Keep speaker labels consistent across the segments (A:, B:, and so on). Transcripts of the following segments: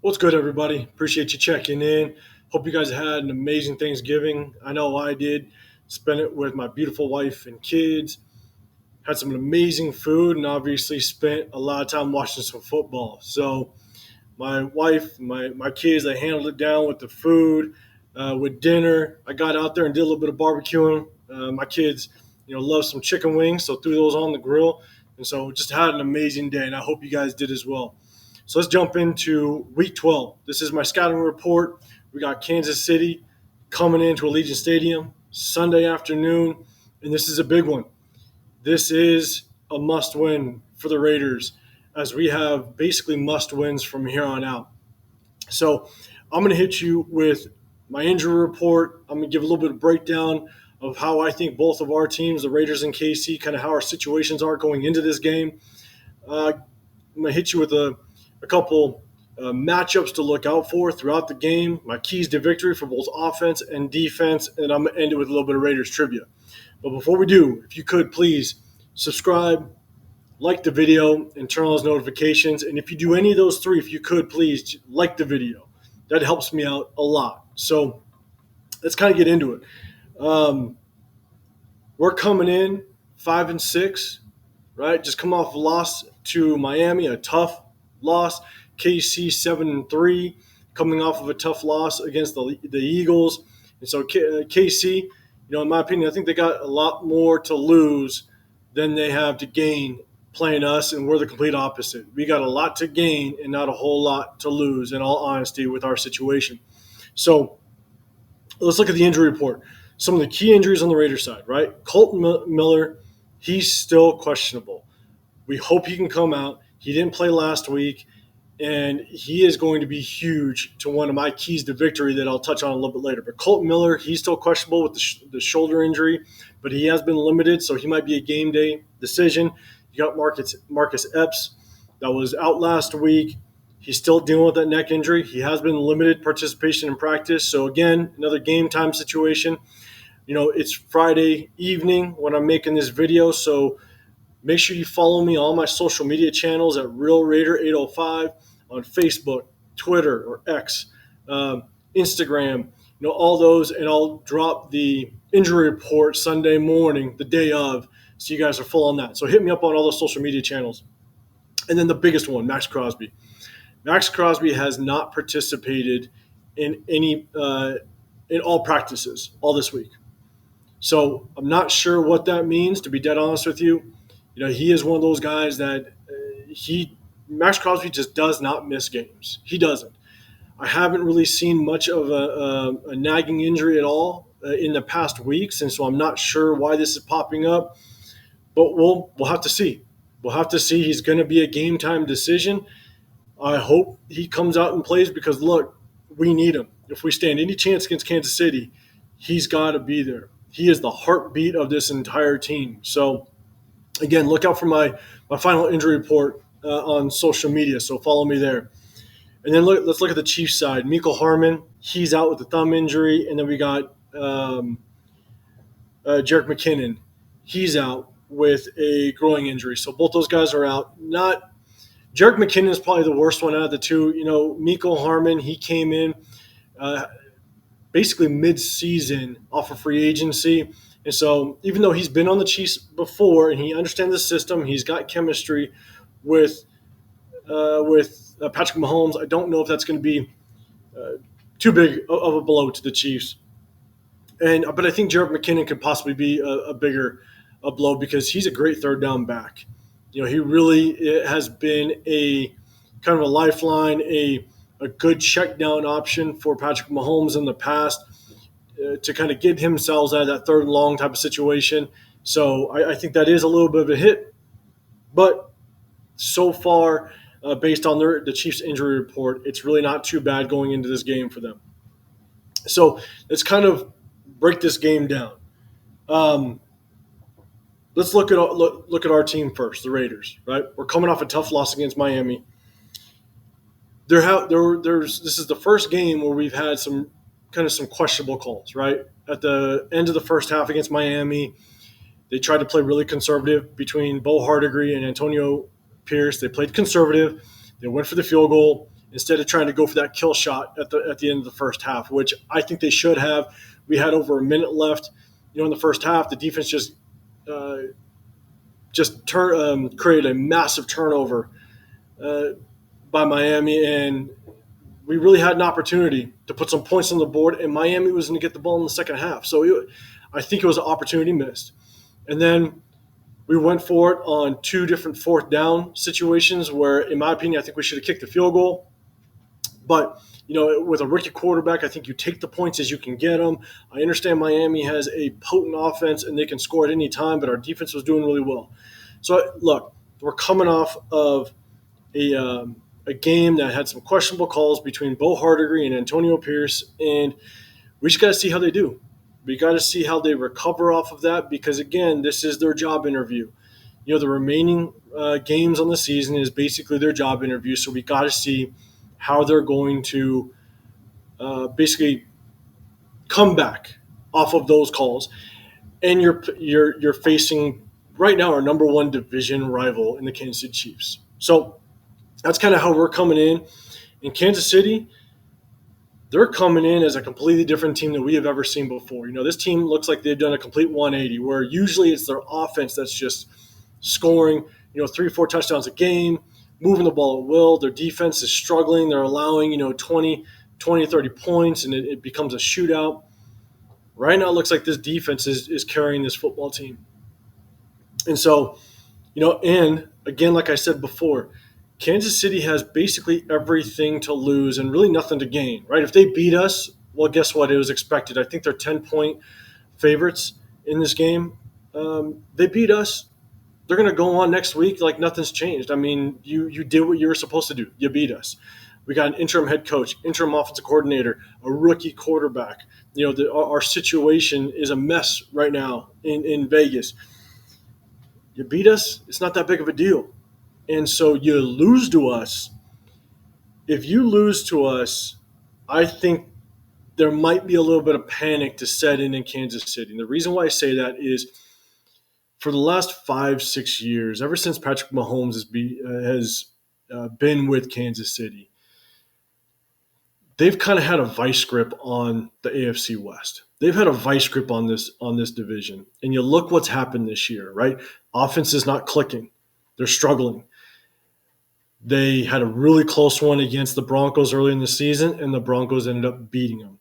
A: What's good, everybody? Appreciate you checking in. Hope you guys had an amazing Thanksgiving. I know I did. Spent it with my beautiful wife and kids. Had some amazing food, and obviously spent a lot of time watching some football. So my wife, my kids, they handled it down with the food, with dinner. I got out there and did a little bit of barbecuing. My kids, love some chicken wings, so threw those on the grill, and so just had an amazing day. And I hope you guys did as well. So let's jump into Week 12. This is my scouting report. We got Kansas City coming into Allegiant Stadium Sunday afternoon, and this is a big one. This is a must-win for the Raiders, as we have basically must-wins from here on out. So I'm going to hit you with my injury report. I'm going to give a little bit of breakdown of how I think both of our teams, the Raiders and KC, kind of how our situations are going into this game. I'm going to hit you with a couple matchups to look out for throughout the game, my keys to victory for both offense and defense, and I'm going to end it with a little bit of Raiders trivia. But before we do, if you could please subscribe, like the video, and turn on those notifications. And if you do any of those three, if you could please like the video. That helps me out a lot. So let's kind of get into it. We're coming in 5-6, right? Just come off a loss to Miami, a tough loss. KC 7-3, coming off of a tough loss against the Eagles. And so KC, in my opinion, I think they got a lot more to lose than they have to gain playing us, and we're the complete opposite. We got a lot to gain and not a whole lot to lose, in all honesty, with our situation. So let's look at the injury report. Some of the key injuries on the Raiders side, right? Colton Miller, he's still questionable. We hope he can come out. He didn't play last week, and he is going to be huge to one of my keys to victory that I'll touch on a little bit later. But Colton Miller, he's still questionable with the shoulder injury, but he has been limited, so he might be a game day decision. You got Marcus Epps that was out last week. He's still dealing with that neck injury. He has been limited participation in practice. So, again, another game time situation. It's Friday evening when I'm making this video, so make sure you follow me on all my social media channels at Real Raider 805 on Facebook, Twitter, or X, Instagram, all those, and I'll drop the injury report Sunday morning, the day of, so you guys are full on that. So hit me up on all those social media channels. And then the biggest one, Maxx Crosby. Maxx Crosby has not participated in any in all practices all this week. So I'm not sure what that means, to be dead honest with you. He is one of those guys that Maxx Crosby just does not miss games. He doesn't. I haven't really seen much of a nagging injury at all in the past weeks, and so I'm not sure why this is popping up. But we'll have to see. We'll have to see. He's going to be a game time decision. I hope he comes out and plays because, look, we need him. If we stand any chance against Kansas City, he's got to be there. He is the heartbeat of this entire team. So, again, look out for my final injury report on social media, so follow me there. And then let's look at the Chiefs side. Mecole Hardman, he's out with a thumb injury. And then we got Jerick McKinnon. He's out with a growing injury. So both those guys are out. Jerick McKinnon is probably the worst one out of the two. Mecole Hardman, he came in basically mid-season off of free agency. And so even though he's been on the Chiefs before and he understands the system, he's got chemistry with Patrick Mahomes, I don't know if that's going to be too big of a blow to the Chiefs. But I think Jerick McKinnon could possibly be a bigger blow because he's a great third down back. He really has been a kind of a lifeline, a good check down option for Patrick Mahomes in the past to kind of get himself out of that third and long type of situation. So I think that is a little bit of a hit. But so far, based on the Chiefs' injury report, it's really not too bad going into this game for them. So let's kind of break this game down. Let's look at our team first, the Raiders. Right, we're coming off a tough loss against Miami. This is the first game where we've had some questionable calls. Right, at the end of the first half against Miami, they tried to play really conservative between Bo Hardigree and Antonio Pierce. They played conservative. They went for the field goal, instead of trying to go for that kill shot at the end of the first half, which I think they should have. We had over a minute left, in the first half. The defense uh, created a massive turnover uh, by Miami, and we really had an opportunity to put some points on the board, and Miami was going to get the ball in the second half. So I think it was an opportunity missed. And then we went for it on two different fourth down situations where, in my opinion, I think we should have kicked the field goal. But, with a rookie quarterback, I think you take the points as you can get them. I understand Miami has a potent offense and they can score at any time, but our defense was doing really well. So, look, we're coming off of a game that had some questionable calls between Bo Hardigree and Antonio Pierce, and we just got to see how they do. We got to see how they recover off of that because, again, this is their job interview. The remaining games on the season is basically their job interview, so we got to see how they're going to basically come back off of those calls. And you're facing right now our number one division rival in the Kansas City Chiefs. So that's kind of how we're coming in. In Kansas City, they're coming in as a completely different team than we have ever seen before. This team looks like they've done a complete 180, where usually it's their offense that's just scoring, 3 or 4 touchdowns a game, moving the ball at will. Their defense is struggling. They're allowing, 20, 30 points, and it becomes a shootout. Right now, it looks like this defense is carrying this football team. And so, and again, like I said before, Kansas City has basically everything to lose and really nothing to gain, right? If they beat us, well, guess what? It was expected. I think they're 10-point favorites in this game. They beat us. They're going to go on next week like nothing's changed. I mean, you did what you were supposed to do. You beat us. We got an interim head coach, interim offensive coordinator, a rookie quarterback. Our situation is a mess right now in Vegas. You beat us, it's not that big of a deal. And so you lose to us. If you lose to us, I think there might be a little bit of panic to set in Kansas City. And the reason why I say that is for the last 5-6 years, ever since Patrick Mahomes has been with Kansas City, they've kind of had a vice grip on the AFC West. They've had a vice grip on this division. And you look what's happened this year, right? Offense is not clicking. They're struggling. They had a really close one against the Broncos early in the season, and the Broncos ended up beating them.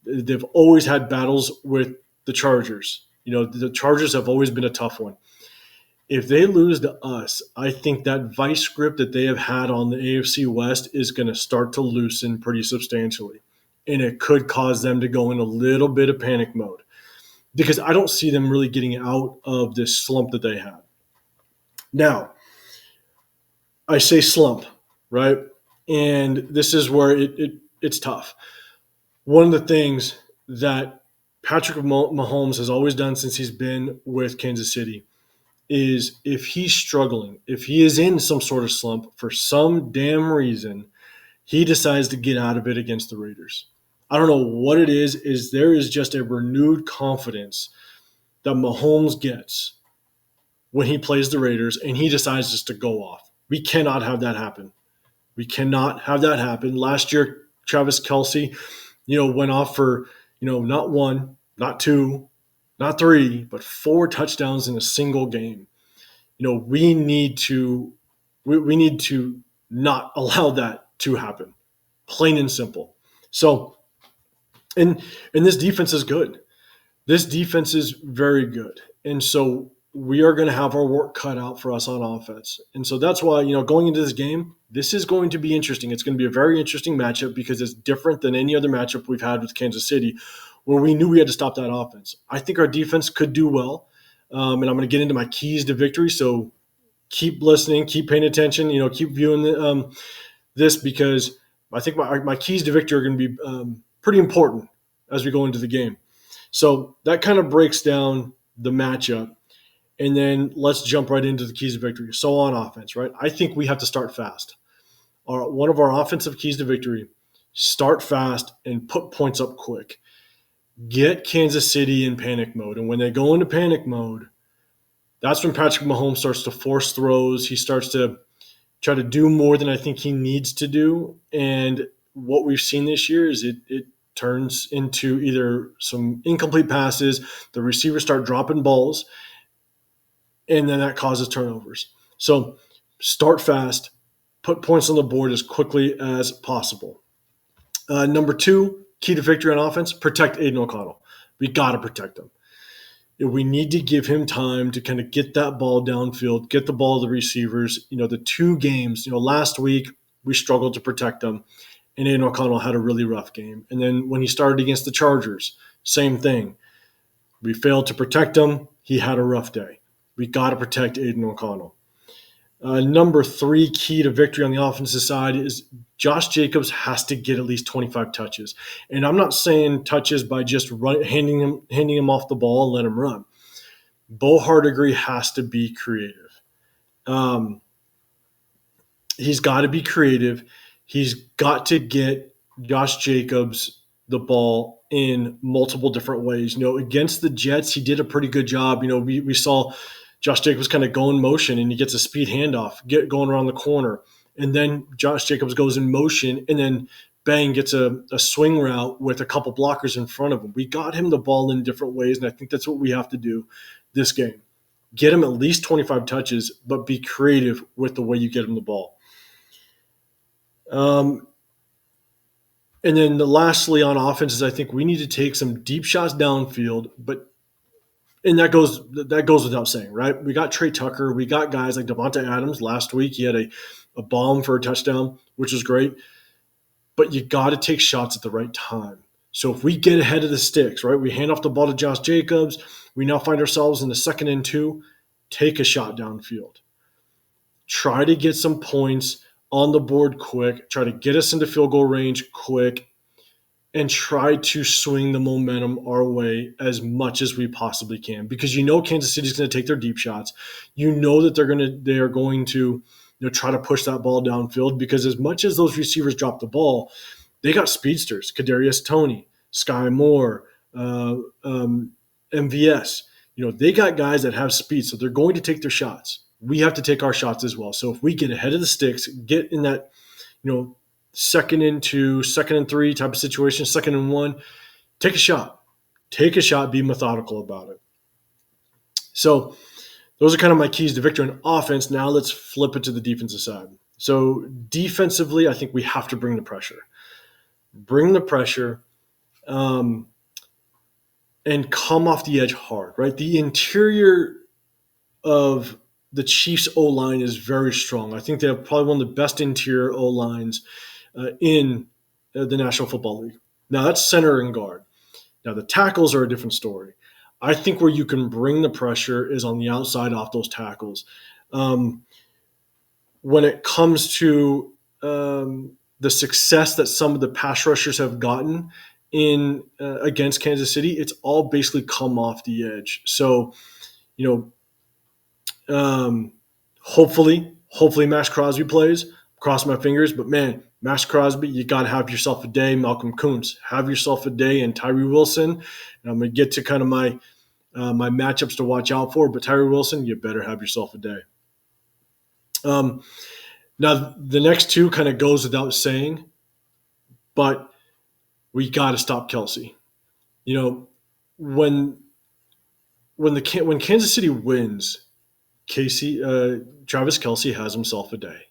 A: They've always had battles with the Chargers. The Chargers have always been a tough one. If they lose to us, I think that vice grip that they have had on the AFC West is going to start to loosen pretty substantially. And it could cause them to go in a little bit of panic mode because I don't see them really getting out of this slump that they had. Now, I say slump, right? And this is where it's tough. One of the things that Patrick Mahomes has always done since he's been with Kansas City is if he's struggling, if he is in some sort of slump for some damn reason, he decides to get out of it against the Raiders. I don't know what it is there is just a renewed confidence that Mahomes gets when he plays the Raiders and he decides just to go off. We cannot have that happen. We cannot have that happen. Last year, Travis Kelce, went off for, not 1, not 2, not 3, but 4 touchdowns in a single game. We need to not allow that to happen, plain and simple. So, and this defense is good. This defense is very good, and so we are going to have our work cut out for us on offense. And so that's why, going into this game, this is going to be interesting. It's going to be a very interesting matchup because it's different than any other matchup we've had with Kansas City, where we knew we had to stop that offense. I think our defense could do well, and I'm going to get into my keys to victory. So keep listening, keep paying attention, keep viewing this because I think my keys to victory are going to be pretty important as we go into the game. So that kind of breaks down the matchup. And then let's jump right into the keys to victory. So on offense, right? I think we have to start fast. One of our offensive keys to victory, start fast and put points up quick. Get Kansas City in panic mode. And when they go into panic mode, that's when Patrick Mahomes starts to force throws. He starts to try to do more than I think he needs to do. And what we've seen this year is it turns into either some incomplete passes, the receivers start dropping balls, and then that causes turnovers. So start fast, put points on the board as quickly as possible. Number two, key to victory on offense, protect Aiden O'Connell. We got to protect him. We need to give him time to kind of get that ball downfield, get the ball to the receivers. The 2 games, last week we struggled to protect him, and Aiden O'Connell had a really rough game. And then when he started against the Chargers, same thing. We failed to protect him. He had a rough day. We got to protect Aiden O'Connell. Number three key to victory on the offensive side is Josh Jacobs has to get at least 25 touches. And I'm not saying touches by just handing him off the ball and let him run. Bo Hardigree has to be creative. He's got to be creative. He's got to get Josh Jacobs the ball in multiple different ways. Against the Jets, he did a pretty good job. We saw Josh Jacobs kind of go in motion and he gets a speed handoff, going around the corner. And then Josh Jacobs goes in motion and then bang, gets a swing route with a couple blockers in front of him. We got him the ball in different ways, and I think that's what we have to do this game. Get him at least 25 touches, but be creative with the way you get him the ball. And then lastly on offense is I think we need to take some deep shots downfield, and that goes without saying, right? We got Trey Tucker. We got guys like Devontae Adams last week. He had a bomb for a touchdown, which was great. But you got to take shots at the right time. So if we get ahead of the sticks, right, we hand off the ball to Josh Jacobs. We now find ourselves in the 2nd and 2. Take a shot downfield. Try to get some points on the board quick. Try to get us into field goal range quick. And try to swing the momentum our way as much as we possibly can, because Kansas City is going to take their deep shots. That they are going to try to push that ball downfield, because as much as those receivers drop the ball, they got speedsters: Kadarius Toney, Sky Moore, MVS. They got guys that have speed, so they're going to take their shots. We have to take our shots as well. So if we get ahead of the sticks, get in that 2nd and 2, 2nd and 3 type of situation, 2nd and 1, take a shot. Take a shot, be methodical about it. So those are kind of my keys to victory on offense. Now let's flip it to the defensive side. So defensively, I think we have to bring the pressure. Bring the pressure and come off the edge hard, right? The interior of the Chiefs O-line is very strong. I think they have probably one of the best interior O-lines in the National Football League. Now, that's center and guard. Now, the tackles are a different story. I think where you can bring the pressure is on the outside off those tackles. When it comes to the success that some of the pass rushers have gotten in against Kansas City, it's all basically come off the edge. So, hopefully Maxx Crosby plays. Cross my fingers, but man, Maxx Crosby, you got to have yourself a day. Malcolm Kuntz, have yourself a day, and Tyree Wilson. And I'm going to get to kind of my matchups to watch out for, but Tyree Wilson, you better have yourself a day. Now, the next two kind of goes without saying, but we got to stop Kelce. When Kansas City wins, Travis Kelce has himself a day.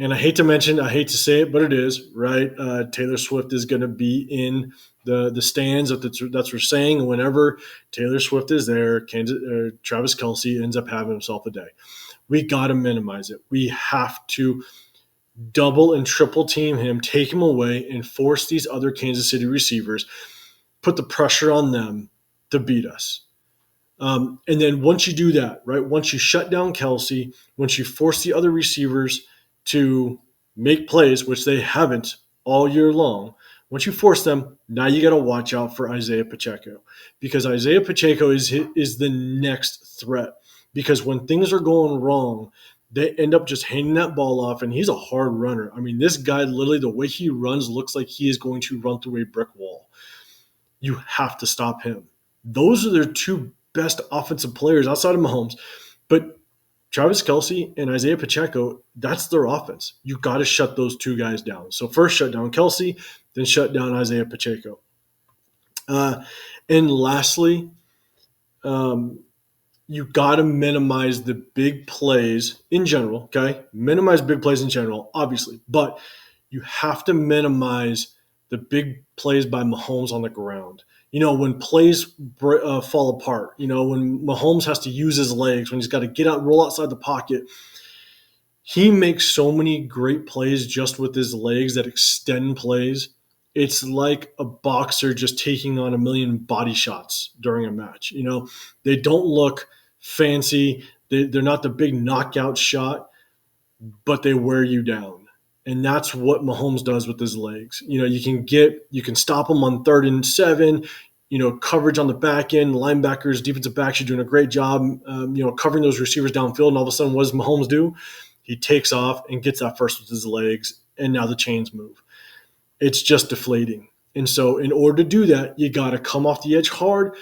A: And I hate to say it, but it is, right? Taylor Swift is going to be in the stands. That's what we're saying. Whenever Taylor Swift is there, Travis Kelce ends up having himself a day. We got to minimize it. We have to double and triple team him, take him away, and force these other Kansas City receivers, put the pressure on them to beat us. And then once you do that, right, once you shut down Kelce, once you force the other receivers to make plays, which they haven't all year long, once you force them, now you got to watch out for Isaiah Pacheco, because Isaiah Pacheco is the next threat. Because when things are going wrong, they end up just handing that ball off, and he's a hard runner. I mean, this guy, literally, the way he runs looks like he is going to run through a brick wall. You have to stop him. Those are their two best offensive players outside of Mahomes. But Travis Kelce and Isaiah Pacheco, that's their offense. You got to shut those two guys down. So first shut down Kelce, then shut down Isaiah Pacheco. Uh, and lastly, um, you got to minimize the big plays in general. Okay, minimize big plays in general, obviously, but you have to minimize the big plays by Mahomes on the ground. When plays fall apart. When Mahomes has to use his legs, when he's got to get out, roll outside the pocket. He makes so many great plays just with his legs that extend plays. It's like a boxer just taking on a million body shots during a match. They don't look fancy. They're not the big knockout shot, but they wear you down. And that's what Mahomes does with his legs. You can stop him on 3rd and 7. Coverage on the back end, linebackers, defensive backs are doing a great job. Covering those receivers downfield. And all of a sudden, what does Mahomes do? He takes off and gets that first with his legs, and now the chains move. It's just deflating. And so, in order to do that, you got to come off the edge hard,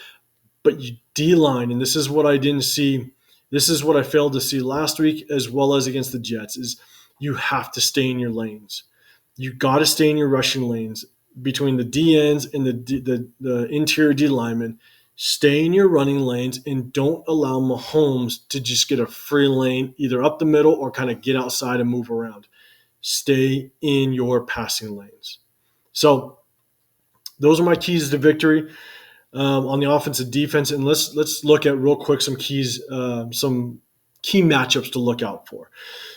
A: but you D-line, and this is what I didn't see. This is what I failed to see last week as well as against the Jets, is you have to stay in your lanes. You got to stay in your rushing lanes between the DNs and the interior D linemen. Stay in your running lanes and don't allow Mahomes to just get a free lane either up the middle or kind of get outside and move around. Stay in your passing lanes. So those are my keys to victory on the offensive defense. And let's look at real quick some keys, some key matchups to look out for.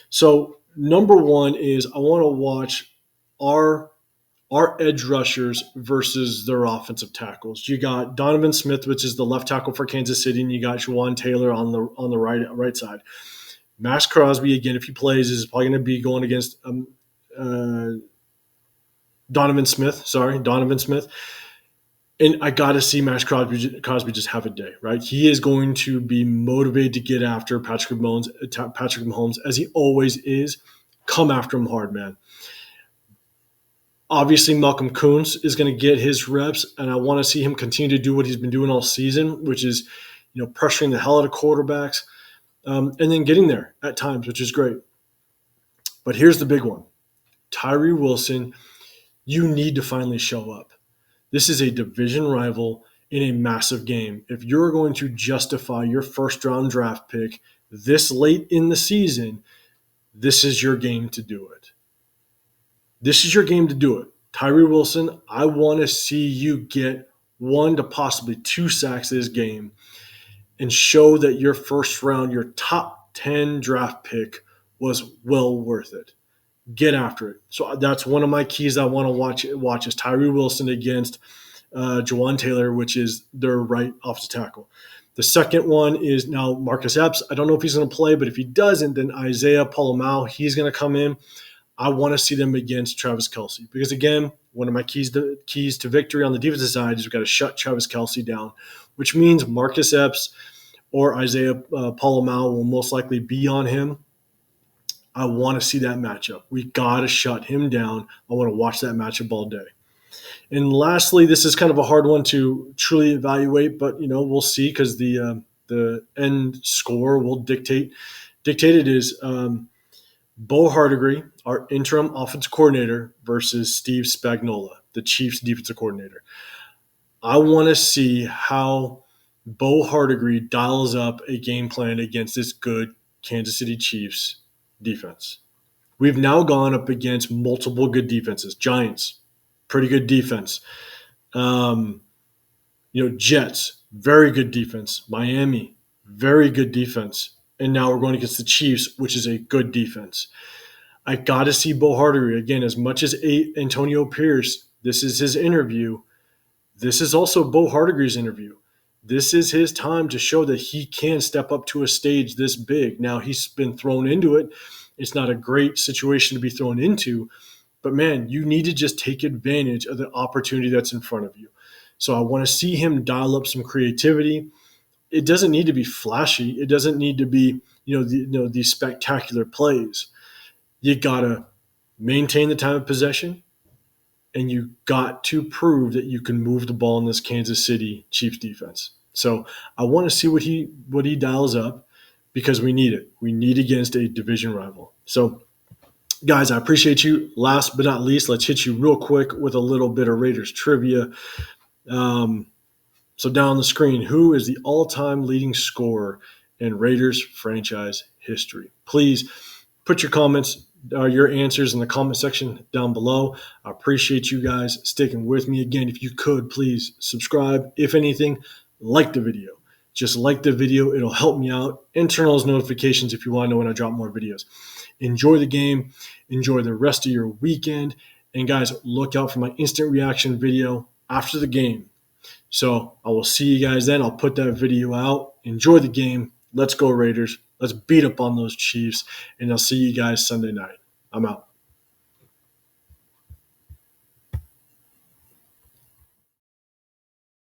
A: So number one is I want to watch our edge rushers versus their offensive tackles. You got Donovan Smith, which is the left tackle for Kansas City, and you got Juwan Taylor on the right side. Maxx Crosby, again, if he plays, is probably going to be going against Donovan Smith. And I got to see Maxx Crosby just have a day, right? He is going to be motivated to get after Patrick Mahomes, as he always is. Come after him hard, man. Obviously, Malcolm Koonce is going to get his reps, and I want to see him continue to do what he's been doing all season, which is, pressuring the hell out of quarterbacks, and then getting there at times, which is great. But here's the big one. Tyree Wilson, you need to finally show up. This is a division rival in a massive game. If you're going to justify your first-round draft pick this late in the season, this is your game to do it. This is your game to do it. Tyree Wilson, I want to see you get 1 to possibly 2 sacks this game and show that your first round, your top 10 draft pick was well worth it. Get after it. So that's one of my keys I want to watch is Tyree Wilson against Juwan Taylor, which is their right offensive tackle. The second one is now Marcus Epps. I don't know if he's going to play, but if he doesn't, then Isaiah Palomau, he's going to come in. I want to see them against Travis Kelce because, again, one of my keys to victory on the defensive side is we've got to shut Travis Kelce down, which means Marcus Epps or Isaiah Palomau will most likely be on him. I want to see that matchup. We got to shut him down. I want to watch that matchup all day. And lastly, this is kind of a hard one to truly evaluate, but we'll see because the end score will dictate it. Is Bo Hardigree, our interim offensive coordinator, versus Steve Spagnuolo, the Chiefs defensive coordinator. I want to see how Bo Hardigree dials up a game plan against this good Kansas City Chiefs defense. We've now gone up against multiple good defenses. Giants, pretty good defense. Jets, very good defense. Miami, very good defense. And now we're going against the Chiefs, which is a good defense. I got to see Bo Hardigree. Again, as much as Antonio Pierce, this is his interview, this is also Bo Hardigree's interview. This is his time to show that he can step up to a stage this big. Now, he's been thrown into it. It's not a great situation to be thrown into. But, man, you need to just take advantage of the opportunity that's in front of you. So I want to see him dial up some creativity. It doesn't need to be flashy. It doesn't need to be, these spectacular plays. You got to maintain the time of possession, and you got to prove that you can move the ball in this Kansas City Chiefs defense. So I want to see what he dials up. because we need it. We need against a division rival. So, guys, I appreciate you. Last but not least, let's hit you real quick with a little bit of Raiders trivia. So down on the screen, who is the all-time leading scorer in Raiders franchise history? Please put your comments, your answers in the comment section down below. I appreciate you guys sticking with me. Again, if you could, please subscribe. If anything, like the video. Just like the video. It'll help me out. And turn on those notifications if you want to know when I drop more videos. Enjoy the game. Enjoy the rest of your weekend. And guys, look out for my instant reaction video after the game. So I will see you guys then. I'll put that video out. Enjoy the game. Let's go Raiders. Let's beat up on those Chiefs. And I'll see you guys Sunday night. I'm out.